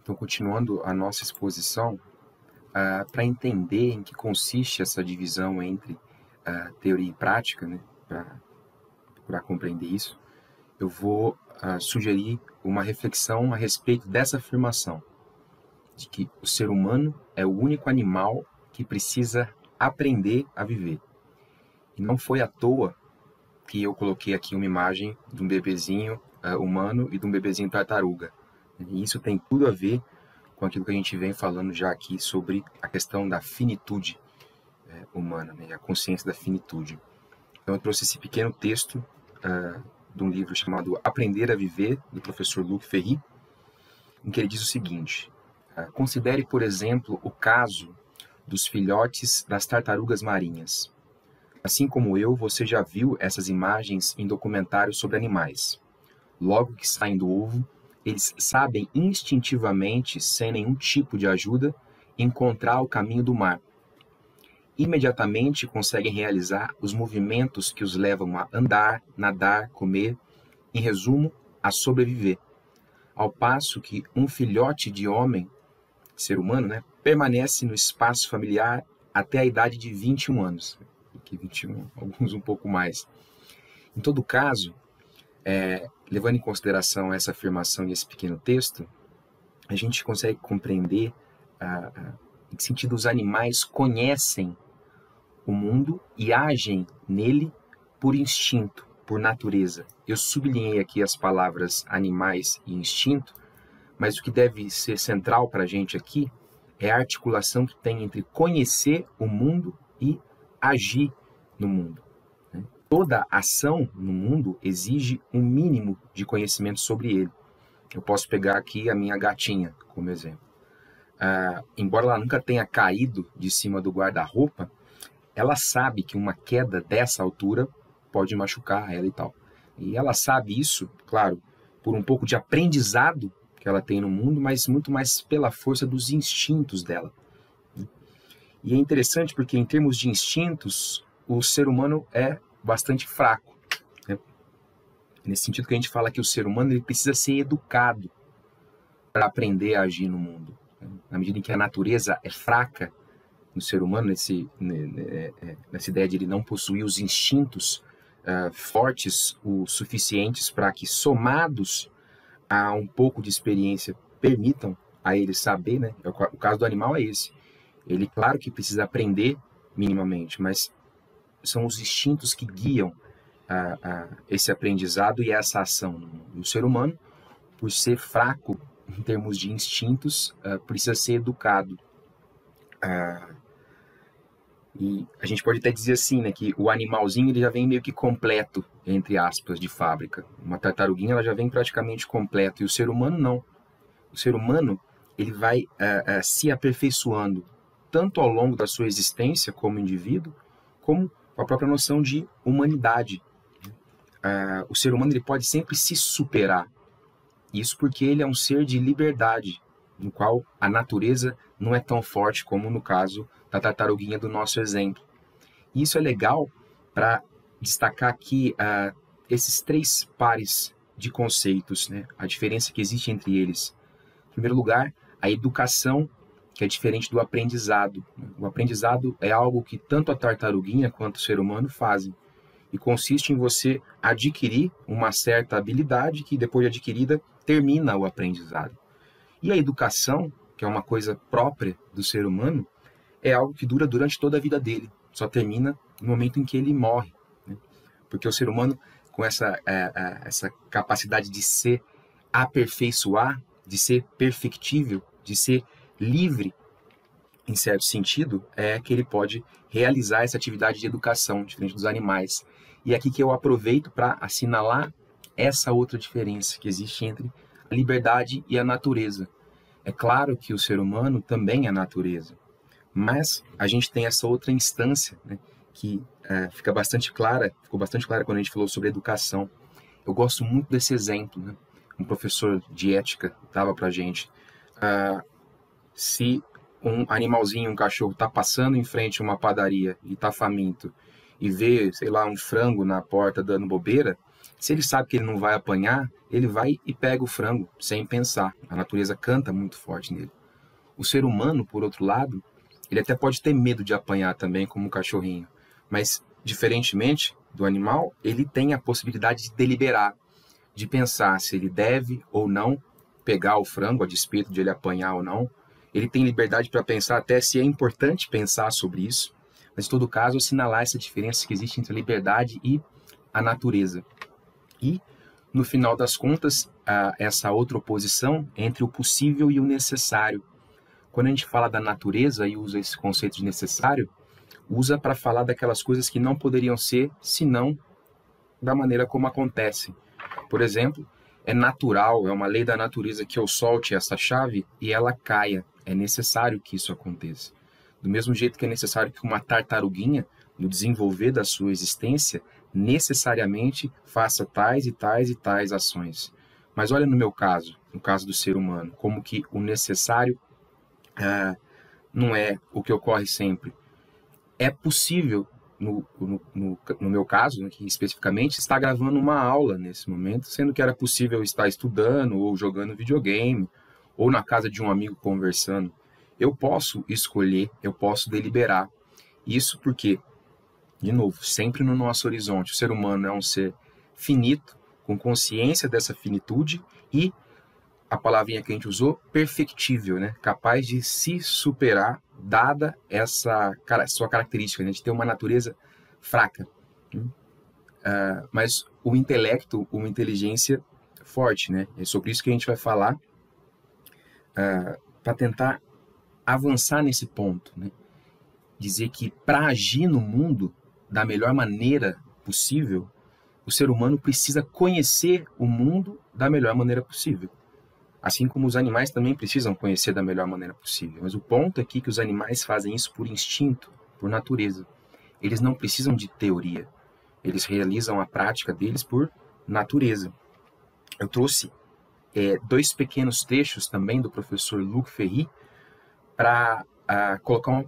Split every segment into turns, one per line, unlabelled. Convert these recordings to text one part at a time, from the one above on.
Então, continuando a nossa exposição, para entender em que consiste essa divisão entre teoria e prática, né, para procurar compreender isso, eu vou sugerir uma reflexão a respeito dessa afirmação, de que o ser humano é o único animal que precisa aprender a viver. E não foi à toa que eu coloquei aqui uma imagem de um bebezinho humano e de um bebezinho tartaruga. E isso tem tudo a ver com aquilo que a gente vem falando já aqui sobre a questão da finitude humana, né, a consciência da finitude. Então eu trouxe esse pequeno texto de um livro chamado Aprender a Viver, do professor Luc Ferry, em que ele diz o seguinte: considere, por exemplo, o caso dos filhotes das tartarugas marinhas. Assim como eu, você já viu essas imagens em documentários sobre animais. Logo que saem do ovo, eles sabem instintivamente, sem nenhum tipo de ajuda, encontrar o caminho do mar. Imediatamente conseguem realizar os movimentos que os levam a andar, nadar, comer, em resumo, a sobreviver. Ao passo que um filhote de homem, ser humano, né, permanece no espaço familiar até a idade de 21 anos. Aqui 21, alguns um pouco mais. Em todo caso, levando em consideração essa afirmação e esse pequeno texto, a gente consegue compreender em que sentido os animais conhecem o mundo e agem nele por instinto, por natureza. Eu sublinhei aqui as palavras animais e instinto, mas o que deve ser central para a gente aqui é a articulação que tem entre conhecer o mundo e agir no mundo. Toda ação no mundo exige um mínimo de conhecimento sobre ele. Eu posso pegar aqui a minha gatinha como exemplo. Embora ela nunca tenha caído de cima do guarda-roupa, ela sabe que uma queda dessa altura pode machucar ela e tal. E ela sabe isso, claro, por um pouco de aprendizado que ela tem no mundo, mas muito mais pela força dos instintos dela. E é interessante porque, em termos de instintos, o ser humano é bastante fraco, né? Nesse sentido que a gente fala que o ser humano ele precisa ser educado para aprender a agir no mundo. Na medida em que a natureza é fraca no ser humano, nessa ideia de ele não possuir os instintos fortes o suficientes para que, somados a um pouco de experiência, permitam a ele saber, né? O caso do animal é esse. Ele, claro que precisa aprender minimamente, mas são os instintos que guiam esse aprendizado e essa ação. O ser humano, por ser fraco em termos de instintos, precisa ser educado. E a gente pode até dizer assim, né, que o animalzinho ele já vem meio que completo, entre aspas, de fábrica. Uma tartaruguinha ela já vem praticamente completo, e o ser humano não. O ser humano ele vai se aperfeiçoando, tanto ao longo da sua existência como indivíduo, como com a própria noção de humanidade. O ser humano ele pode sempre se superar. Isso porque ele é um ser de liberdade, no qual a natureza não é tão forte como no caso da tartaruguinha do nosso exemplo. E isso é legal para destacar aqui esses três pares de conceitos, né? A diferença que existe entre eles. Em primeiro lugar, a educação, que é diferente do aprendizado. O aprendizado é algo que tanto a tartaruguinha quanto o ser humano fazem, e consiste em você adquirir uma certa habilidade que, depois de adquirida, termina o aprendizado. E a educação, que é uma coisa própria do ser humano, é algo que dura durante toda a vida dele, só termina no momento em que ele morre, né? Porque o ser humano, com essa capacidade de se aperfeiçoar, de ser perfectível, de ser livre, em certo sentido, é que ele pode realizar essa atividade de educação, diferente dos animais. E é aqui que eu aproveito para assinalar essa outra diferença que existe entre a liberdade e a natureza. É claro que o ser humano também é natureza, mas a gente tem essa outra instância, né, que ficou bastante clara quando a gente falou sobre educação. Eu gosto muito desse exemplo, né? Um professor de ética dava para a gente. Se um animalzinho, um cachorro, está passando em frente a uma padaria e está faminto, e vê, sei lá, um frango na porta dando bobeira, Se ele sabe que ele não vai apanhar, ele vai e pega o frango, sem pensar. A natureza canta muito forte nele. O ser humano, por outro lado, ele até pode ter medo de apanhar também, como um cachorrinho. Mas, diferentemente do animal, ele tem a possibilidade de deliberar, de pensar se ele deve ou não pegar o frango, a despeito de ele apanhar ou não. Ele tem liberdade para pensar até se é importante pensar sobre isso. Mas, em todo caso, assinalar essa diferença que existe entre a liberdade e a natureza. E, no final das contas, essa outra oposição entre o possível e o necessário. Quando a gente fala da natureza e usa esse conceito de necessário, usa para falar daquelas coisas que não poderiam ser, senão da maneira como acontecem. Por exemplo, é natural, é uma lei da natureza que eu solte essa chave e ela caia. É necessário que isso aconteça. Do mesmo jeito que é necessário que uma tartaruguinha, no desenvolver da sua existência, necessariamente faça tais e tais e tais ações. Mas olha no meu caso, no caso do ser humano, como que o necessário não é o que ocorre sempre. É possível, no meu caso, aqui especificamente, estar gravando uma aula nesse momento, sendo que era possível estar estudando ou jogando videogame, ou na casa de um amigo conversando. Eu posso escolher, eu posso deliberar. Isso porque, de novo, sempre no nosso horizonte, o ser humano é um ser finito, com consciência dessa finitude e, a palavrinha que a gente usou, perfectível, né? Capaz de se superar, dada essa sua característica, né? De ter uma natureza fraca. Mas o intelecto, uma inteligência forte, né? É sobre isso que a gente vai falar para tentar avançar nesse ponto, né? Dizer que para agir no mundo da melhor maneira possível, o ser humano precisa conhecer o mundo da melhor maneira possível. Assim como os animais também precisam conhecer da melhor maneira possível. Mas o ponto aqui é que os animais fazem isso por instinto, por natureza. Eles não precisam de teoria. Eles realizam a prática deles por natureza. Eu trouxe 2 pequenos trechos também do professor Luc Ferry para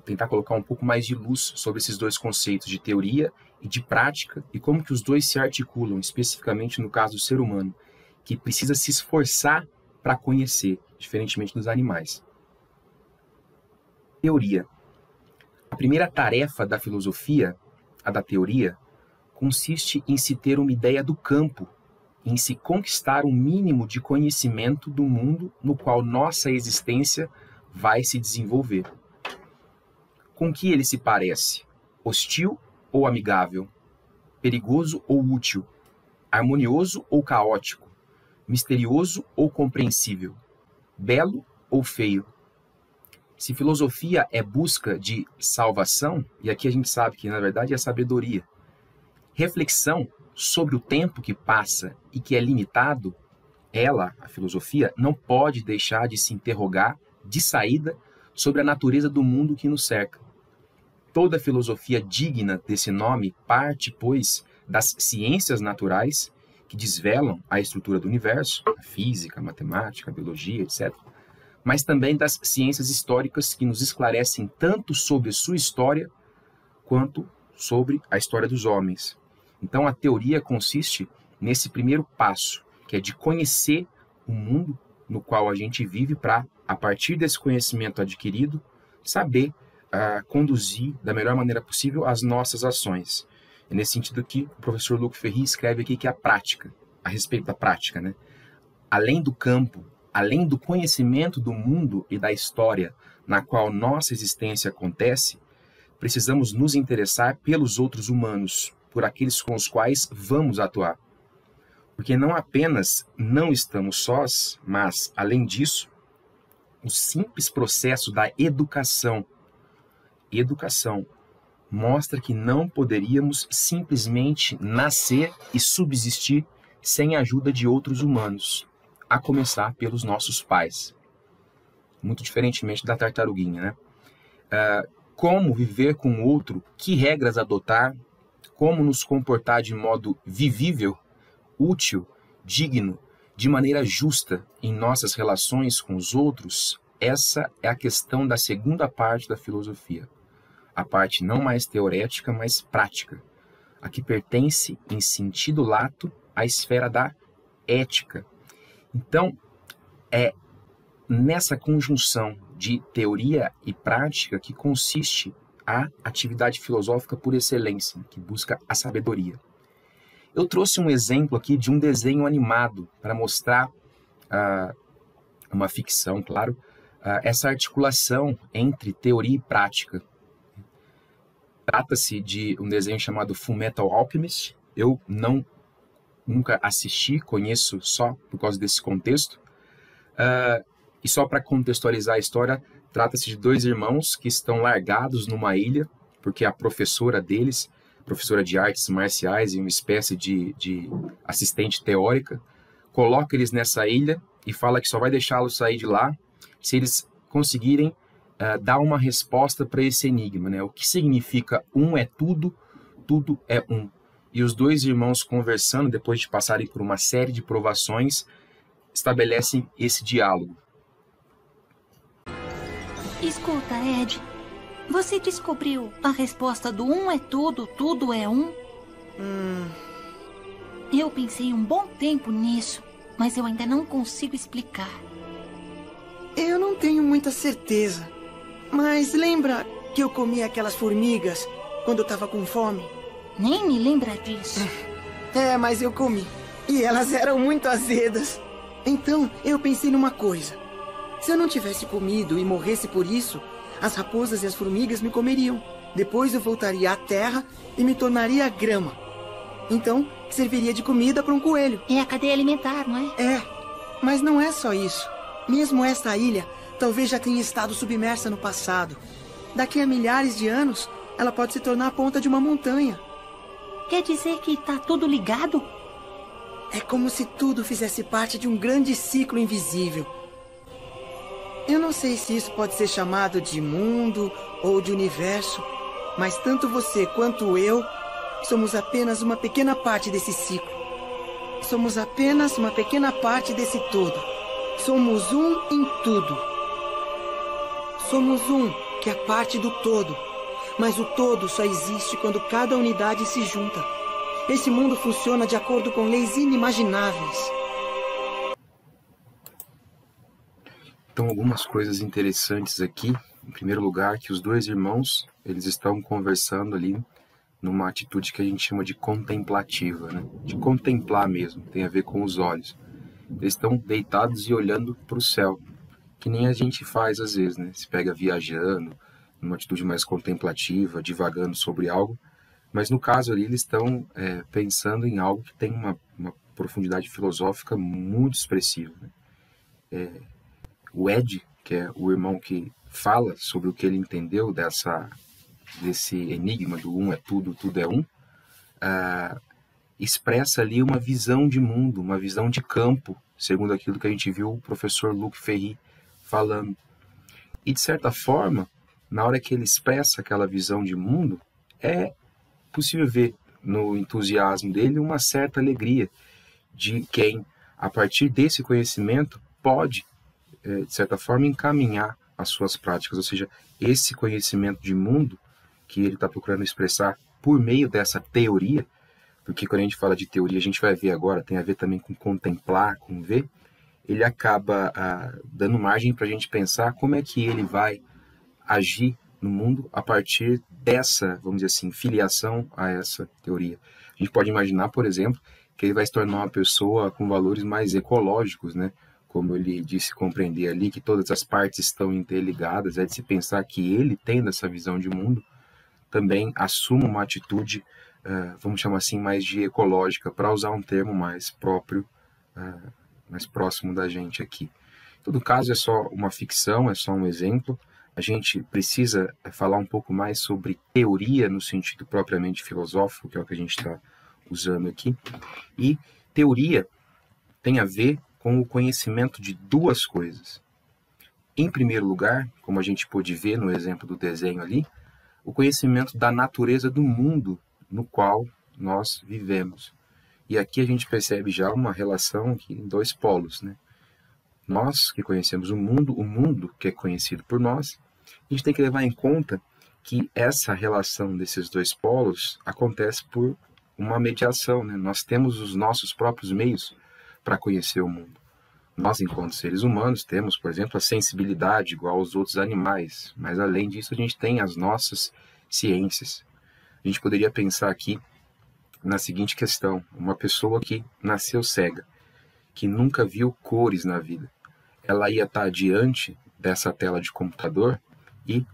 tentar colocar um pouco mais de luz sobre esses 2 conceitos de teoria e de prática e como que os 2 se articulam, especificamente no caso do ser humano, que precisa se esforçar para conhecer, diferentemente dos animais. Teoria. A primeira tarefa da filosofia, a da teoria, consiste em se ter uma ideia do campo, em se conquistar um mínimo de conhecimento do mundo no qual nossa existência vai se desenvolver. Com que ele se parece? Hostil ou amigável? Perigoso ou útil? Harmonioso ou caótico? Misterioso ou compreensível? Belo ou feio? Se filosofia é busca de salvação, e aqui a gente sabe que na verdade é sabedoria, reflexão sobre o tempo que passa e que é limitado, ela, a filosofia, não pode deixar de se interrogar de saída sobre a natureza do mundo que nos cerca. Toda filosofia digna desse nome parte, pois, das ciências naturais que desvelam a estrutura do universo, a física, a matemática, a biologia, etc., mas também das ciências históricas que nos esclarecem tanto sobre sua história quanto sobre a história dos homens. Então, a teoria consiste nesse primeiro passo, que é de conhecer o mundo no qual a gente vive para, a partir desse conhecimento adquirido, saber conduzir da melhor maneira possível as nossas ações. É nesse sentido que o professor Luc Ferry escreve aqui que a prática, a respeito da prática, né? Além do campo, além do conhecimento do mundo e da história na qual nossa existência acontece, precisamos nos interessar pelos outros humanos, por aqueles com os quais vamos atuar. Porque não apenas não estamos sós, mas, além disso, o simples processo da educação mostra que não poderíamos simplesmente nascer e subsistir sem a ajuda de outros humanos, a começar pelos nossos pais. Muito diferentemente da tartaruguinha, né? Como viver com o outro, que regras adotar, como nos comportar de modo vivível, útil, digno, de maneira justa em nossas relações com os outros, essa é a questão da segunda parte da filosofia. A parte não mais teorética, mas prática, a que pertence em sentido lato a esfera da ética. Então, é nessa conjunção de teoria e prática que consiste a atividade filosófica por excelência, que busca a sabedoria. Eu trouxe um exemplo aqui de um desenho animado para mostrar uma ficção, claro, essa articulação entre teoria e prática. Trata-se de um desenho chamado Fullmetal Alchemist. Eu nunca assisti, conheço só por causa desse contexto. E só para contextualizar a história, trata-se de dois irmãos que estão largados numa ilha, porque a professora deles, professora de artes marciais e uma espécie de assistente teórica, coloca eles nessa ilha e fala que só vai deixá-los sair de lá se eles conseguirem dar uma resposta para esse enigma, né? O que significa um é tudo, tudo é um. E os dois irmãos conversando, depois de passarem por uma série de provações, estabelecem esse diálogo.
Escuta, Ed, você descobriu a resposta do um é tudo, tudo é um? Eu pensei um bom tempo nisso, mas eu ainda não consigo explicar.
Eu não tenho muita certeza, mas lembra que eu comi aquelas formigas quando eu tava com fome?
Nem me lembra disso.
Mas eu comi. E elas eram muito azedas. Então, eu pensei numa coisa. Se eu não tivesse comido e morresse por isso, as raposas e as formigas me comeriam. Depois eu voltaria à terra e me tornaria grama. Então, serviria de comida para um coelho.
É a cadeia alimentar, não é?
Mas não é só isso. Mesmo esta ilha talvez já tenha estado submersa no passado. Daqui a milhares de anos, ela pode se tornar a ponta de uma montanha.
Quer dizer que tá tudo ligado?
É como se tudo fizesse parte de um grande ciclo invisível. Eu não sei se isso pode ser chamado de mundo ou de universo, mas tanto você quanto eu somos apenas uma pequena parte desse ciclo. Somos apenas uma pequena parte desse todo. Somos um em tudo. Somos um que é parte do todo, mas o todo só existe quando cada unidade se junta. Esse mundo funciona de acordo com leis inimagináveis.
Então, algumas coisas interessantes aqui. Em primeiro lugar, que os dois irmãos, eles estão conversando ali numa atitude que a gente chama de contemplativa, né? De contemplar mesmo, tem a ver com os olhos. Eles estão deitados e olhando para o céu, que nem a gente faz às vezes, né? Se pega viajando, numa atitude mais contemplativa, divagando sobre algo. Mas no caso ali, eles estão pensando em algo que tem uma profundidade filosófica muito expressiva, né? O Ed, que é o irmão que fala sobre o que ele entendeu desse enigma do um é tudo, tudo é um, expressa ali uma visão de mundo, uma visão de campo, segundo aquilo que a gente viu o professor Luc Ferry falando. E de certa forma, na hora que ele expressa aquela visão de mundo, é possível ver no entusiasmo dele uma certa alegria de quem, a partir desse conhecimento, pode, de certa forma, encaminhar as suas práticas. Ou seja, esse conhecimento de mundo que ele está procurando expressar por meio dessa teoria, porque quando a gente fala de teoria, a gente vai ver agora, tem a ver também com contemplar, com ver, ele acaba dando margem para a gente pensar como é que ele vai agir no mundo a partir dessa, vamos dizer assim, filiação a essa teoria. A gente pode imaginar, por exemplo, que ele vai se tornar uma pessoa com valores mais ecológicos, né? Como ele disse compreender ali, que todas as partes estão interligadas, é de se pensar que ele, tendo essa visão de mundo, também assuma uma atitude, vamos chamar assim, mais de ecológica, para usar um termo mais próprio, mais próximo da gente aqui. Em todo caso, é só uma ficção, é só um exemplo. A gente precisa falar um pouco mais sobre teoria no sentido propriamente filosófico, que é o que a gente está usando aqui. E teoria tem a ver com o conhecimento de duas coisas. Em primeiro lugar, como a gente pôde ver no exemplo do desenho ali, o conhecimento da natureza do mundo no qual nós vivemos. E aqui a gente percebe já uma relação aqui em dois polos, né? Nós que conhecemos o mundo que é conhecido por nós, a gente tem que levar em conta que essa relação desses dois polos acontece por uma mediação, né? Nós temos os nossos próprios meios para conhecer o mundo. Nós, enquanto seres humanos, temos, por exemplo, a sensibilidade igual aos outros animais, mas além disso a gente tem as nossas ciências. A gente poderia pensar aqui na seguinte questão: uma pessoa que nasceu cega, que nunca viu cores na vida, ela ia estar diante dessa tela de computador e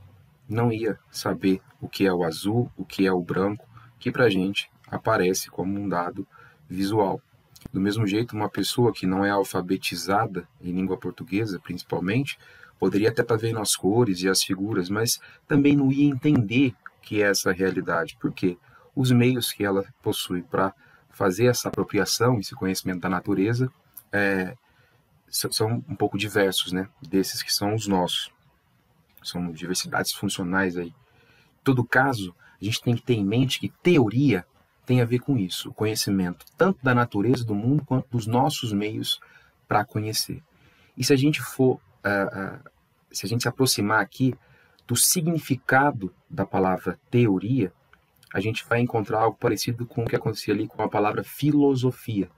não ia saber o que é o azul, o que é o branco, que pra gente aparece como um dado visual. Do mesmo jeito, uma pessoa que não é alfabetizada em língua portuguesa, principalmente, poderia até estar vendo as cores e as figuras, mas também não ia entender o que é essa realidade. Por quê? Os meios que ela possui para fazer essa apropriação, esse conhecimento da natureza, são um pouco diversos, né? Desses que são os nossos. São diversidades funcionais aí. Em todo caso, a gente tem que ter em mente que teoria tem a ver com isso, o conhecimento tanto da natureza do mundo quanto dos nossos meios para conhecer. E se a gente for, se a gente se aproximar aqui do significado da palavra teoria, a gente vai encontrar algo parecido com o que acontecia ali com a palavra filosofia.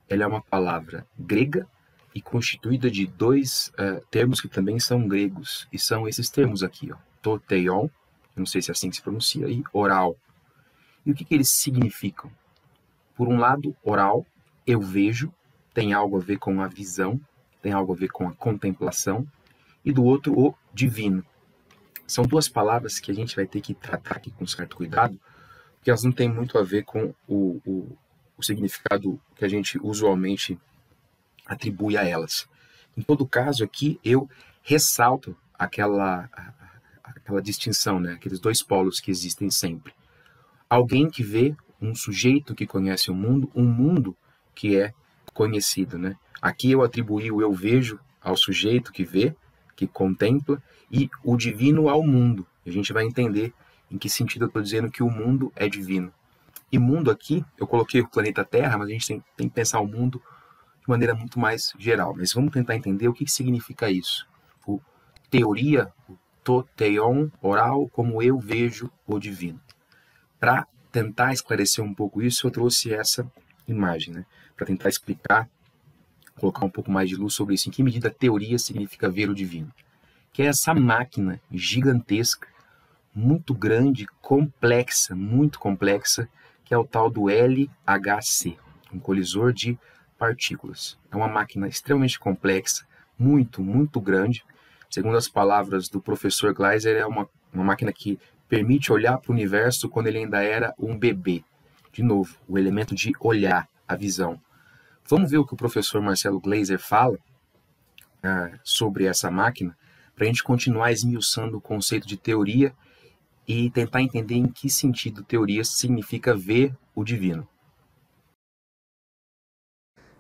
Ela é uma palavra grega e constituída de dois termos que também são gregos, e são esses termos aqui, ó, toteion, não sei se é assim que se pronuncia, e oral. E o que eles significam? Por um lado, oral, eu vejo, tem algo a ver com a visão, tem algo a ver com a contemplação, e do outro, o divino. São duas palavras que a gente vai ter que tratar aqui com certo cuidado, porque elas não têm muito a ver com o significado que a gente usualmente atribui a elas. Em todo caso, aqui eu ressalto aquela distinção, né? Aqueles dois polos que existem sempre. Alguém que vê, um sujeito que conhece o mundo, um mundo que é conhecido, né? Aqui eu atribuí o eu vejo ao sujeito que vê, que contempla, e o divino ao mundo. A gente vai entender em que sentido eu estou dizendo que o mundo é divino. E mundo aqui, eu coloquei o planeta Terra, mas a gente tem que pensar o mundo de maneira muito mais geral. Mas vamos tentar entender o que significa isso. O teoria, o toteion, oral, como eu vejo o divino. Para tentar esclarecer um pouco isso, eu trouxe essa imagem, né? Para tentar explicar, colocar um pouco mais de luz sobre isso. Em que medida a teoria significa ver o divino? Que é essa máquina gigantesca, muito grande, complexa, muito complexa, que é o tal do LHC, um colisor de partículas. É uma máquina extremamente complexa, muito, muito grande. Segundo as palavras do professor Gleiser, é uma máquina que permite olhar para o universo quando ele ainda era um bebê. De novo, o elemento de olhar, a visão. Vamos ver o que o professor Marcelo Gleiser fala sobre essa máquina, para a gente continuar esmiuçando o conceito de teoria e tentar entender em que sentido teoria significa ver o divino.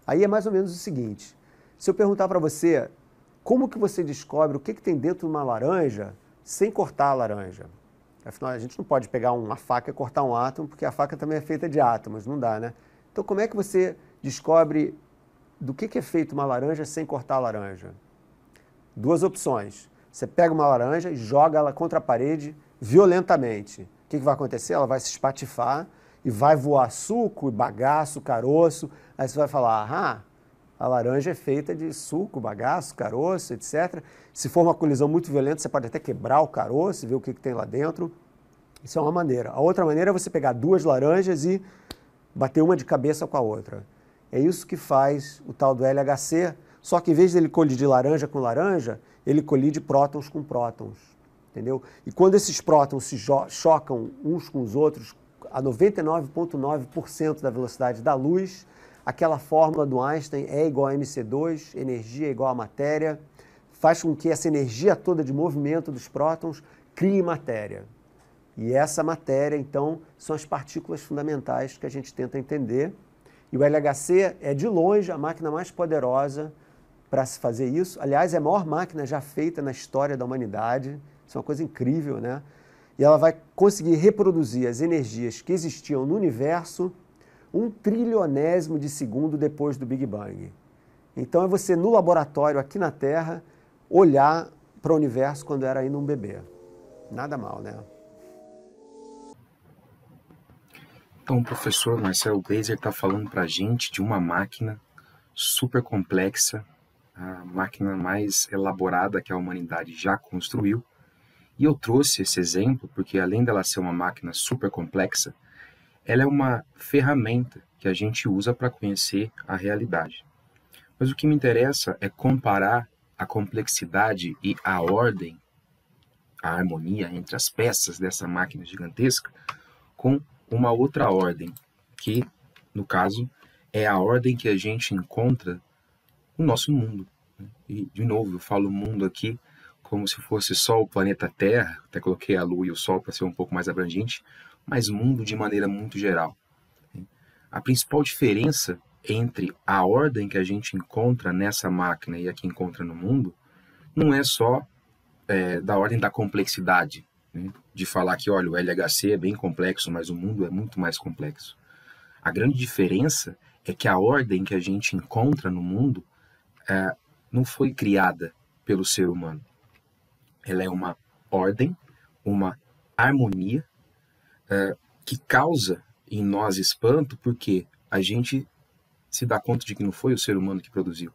Aí é mais ou menos o seguinte: se eu perguntar para você como que você descobre o que tem dentro de uma laranja sem cortar a laranja. Afinal, a gente não pode pegar uma faca e cortar um átomo, porque a faca também é feita de átomos, não dá, né? Então, como é que você descobre do que é feita uma laranja sem cortar a laranja? Duas opções. Você pega uma laranja e joga ela contra a parede violentamente. O que vai acontecer? Ela vai se espatifar e vai voar suco, bagaço, caroço. Aí você vai falar, a laranja é feita de suco, bagaço, caroço, etc. Se for uma colisão muito violenta, você pode até quebrar o caroço e ver o que tem lá dentro. Isso é uma maneira. A outra maneira é você pegar duas laranjas e bater uma de cabeça com a outra. É isso que faz o tal do LHC, só que em vez de ele colidir laranja com laranja, ele colide prótons com prótons, entendeu? E quando esses prótons se chocam uns com os outros a 99,9% da velocidade da luz, aquela fórmula do Einstein E igual a mc2, energia é igual a matéria, faz com que essa energia toda de movimento dos prótons crie matéria. E essa matéria, então, são as partículas fundamentais que a gente tenta entender. E o LHC é, de longe, a máquina mais poderosa para se fazer isso. Aliás, é a maior máquina já feita na história da humanidade. Isso é uma coisa incrível, né? E ela vai conseguir reproduzir as energias que existiam no universo 1 trilionésimo de segundo depois do Big Bang. Então é você, no laboratório, aqui na Terra, olhar para o universo quando era ainda um bebê. Nada mal, né?
Então, o professor Marcelo Gleiser está falando para a gente de uma máquina super complexa, a máquina mais elaborada que a humanidade já construiu. E eu trouxe esse exemplo porque, além dela ser uma máquina super complexa, ela é uma ferramenta que a gente usa para conhecer a realidade. Mas o que me interessa é comparar a complexidade e a ordem, a harmonia entre as peças dessa máquina gigantesca com uma outra ordem, que, no caso, é a ordem que a gente encontra no nosso mundo. E, de novo, eu falo mundo aqui como se fosse só o planeta Terra, até coloquei a Lua e o Sol para ser um pouco mais abrangente, mas mundo de maneira muito geral. A principal diferença entre a ordem que a gente encontra nessa máquina e a que encontra no mundo não é só da ordem da complexidade, né? De falar que, olha, o LHC é bem complexo, mas o mundo é muito mais complexo. A grande diferença é que a ordem que a gente encontra no mundo não foi criada pelo ser humano. Ela é uma ordem, uma harmonia que causa em nós espanto porque a gente se dá conta de que não foi o ser humano que produziu.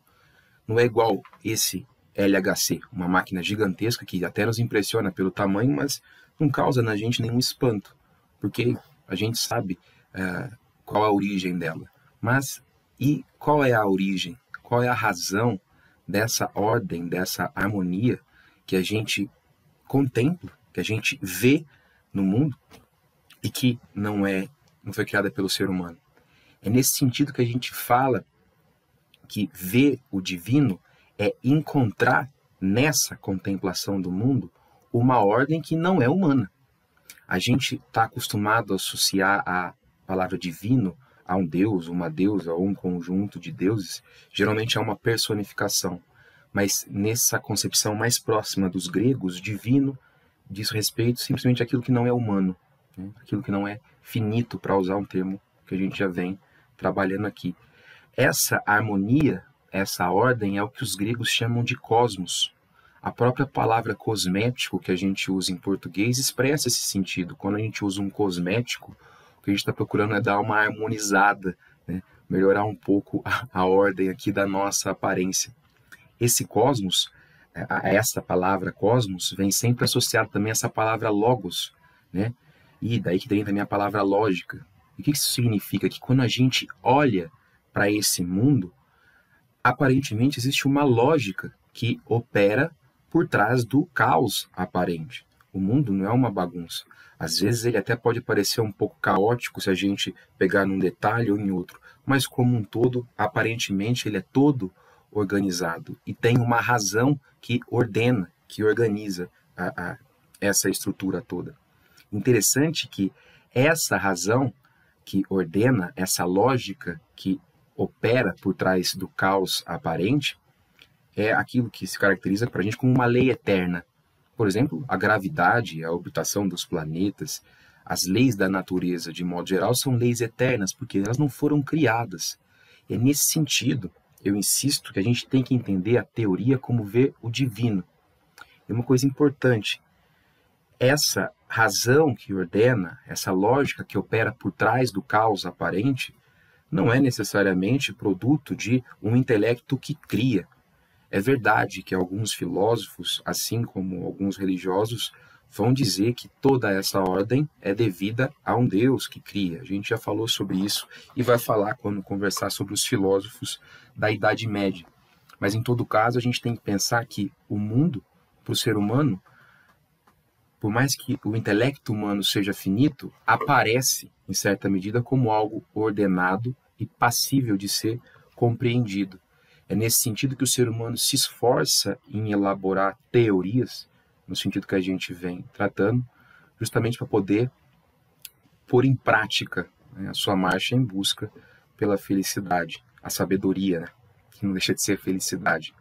Não é igual esse LHC, uma máquina gigantesca que até nos impressiona pelo tamanho, mas não causa na gente nenhum espanto, porque a gente sabe qual a origem dela. Mas e qual é a origem? Qual é a razão dessa ordem, dessa harmonia que a gente contempla, que a gente vê no mundo e que não foi criada pelo ser humano? É nesse sentido que a gente fala que ver o divino é encontrar nessa contemplação do mundo uma ordem que não é humana. A gente está acostumado a associar a palavra divino a um deus, uma deusa ou um conjunto de deuses, geralmente é uma personificação. Mas nessa concepção mais próxima dos gregos, divino diz respeito simplesmente àquilo que não é humano, né? Aquilo que não é finito, para usar um termo que a gente já vem trabalhando aqui. Essa harmonia, essa ordem é o que os gregos chamam de cosmos. A própria palavra cosmético que a gente usa em português expressa esse sentido. Quando a gente usa um cosmético, o que a gente está procurando é dar uma harmonizada, né? Melhorar um pouco a ordem aqui da nossa aparência. Esse cosmos, essa palavra cosmos, vem sempre associado também a essa palavra logos, né? E daí que vem também a palavra lógica. E o que isso significa? Que quando a gente olha para esse mundo, aparentemente existe uma lógica que opera por trás do caos aparente. O mundo não é uma bagunça. Às vezes ele até pode parecer um pouco caótico se a gente pegar num detalhe ou em outro, mas como um todo, aparentemente ele é todo organizado e tem uma razão que ordena, que organiza essa estrutura toda. Interessante que essa razão que ordena, essa lógica que opera por trás do caos aparente, é aquilo que se caracteriza para a gente como uma lei eterna. Por exemplo, a gravidade, a orbitação dos planetas, as leis da natureza, de modo geral, são leis eternas, porque elas não foram criadas. E nesse sentido, eu insisto que a gente tem que entender a teoria como ver o divino. E uma coisa importante, essa razão que ordena, essa lógica que opera por trás do caos aparente, não é necessariamente produto de um intelecto que cria. É verdade que alguns filósofos, assim como alguns religiosos, vão dizer que toda essa ordem é devida a um Deus que cria. A gente já falou sobre isso e vai falar quando conversar sobre os filósofos da Idade Média. Mas, em todo caso, a gente tem que pensar que o mundo, para o ser humano, por mais que o intelecto humano seja finito, aparece, em certa medida, como algo ordenado e passível de ser compreendido. É nesse sentido que o ser humano se esforça em elaborar teorias, no sentido que a gente vem tratando, justamente para poder pôr em prática, né, a sua marcha em busca pela felicidade, a sabedoria, né, que não deixa de ser felicidade.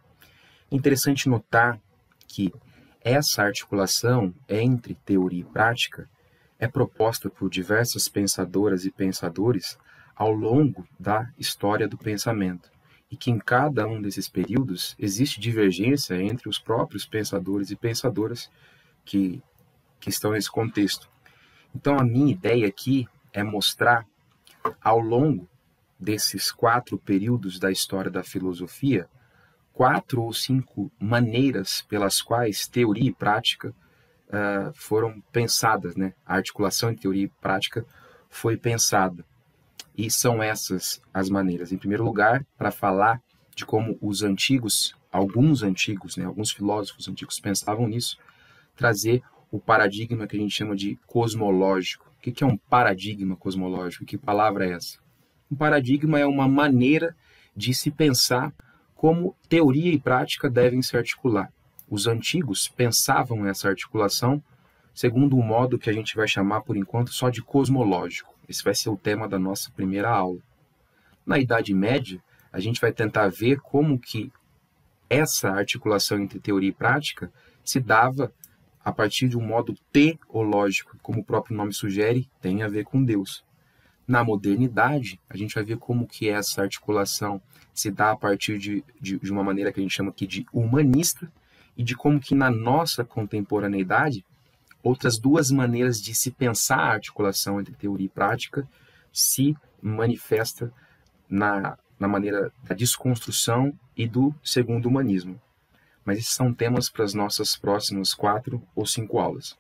É interessante notar que essa articulação entre teoria e prática é proposta por diversas pensadoras e pensadores ao longo da história do pensamento, e que em cada um desses períodos existe divergência entre os próprios pensadores e pensadoras que estão nesse contexto. Então a minha ideia aqui é mostrar ao longo desses 4 períodos da história da filosofia, 4 ou 5 maneiras pelas quais teoria e prática foram pensadas, né? A articulação entre teoria e prática foi pensada. E são essas as maneiras. Em primeiro lugar, para falar de como os antigos, alguns antigos, né, alguns filósofos antigos pensavam nisso, trazer o paradigma que a gente chama de cosmológico. O que é um paradigma cosmológico? Que palavra é essa? Um paradigma é uma maneira de se pensar como teoria e prática devem se articular. Os antigos pensavam essa articulação segundo um modo que a gente vai chamar, por enquanto, só de cosmológico. Esse vai ser o tema da nossa primeira aula. Na Idade Média, a gente vai tentar ver como que essa articulação entre teoria e prática se dava a partir de um modo teológico, como o próprio nome sugere, tem a ver com Deus. Na modernidade, a gente vai ver como que essa articulação se dá a partir de uma maneira que a gente chama aqui de humanista, e de como que na nossa contemporaneidade, outras 2 maneiras de se pensar a articulação entre teoria e prática se manifesta na maneira da desconstrução e do segundo humanismo. Mas esses são temas para as nossas próximas 4 ou 5 aulas.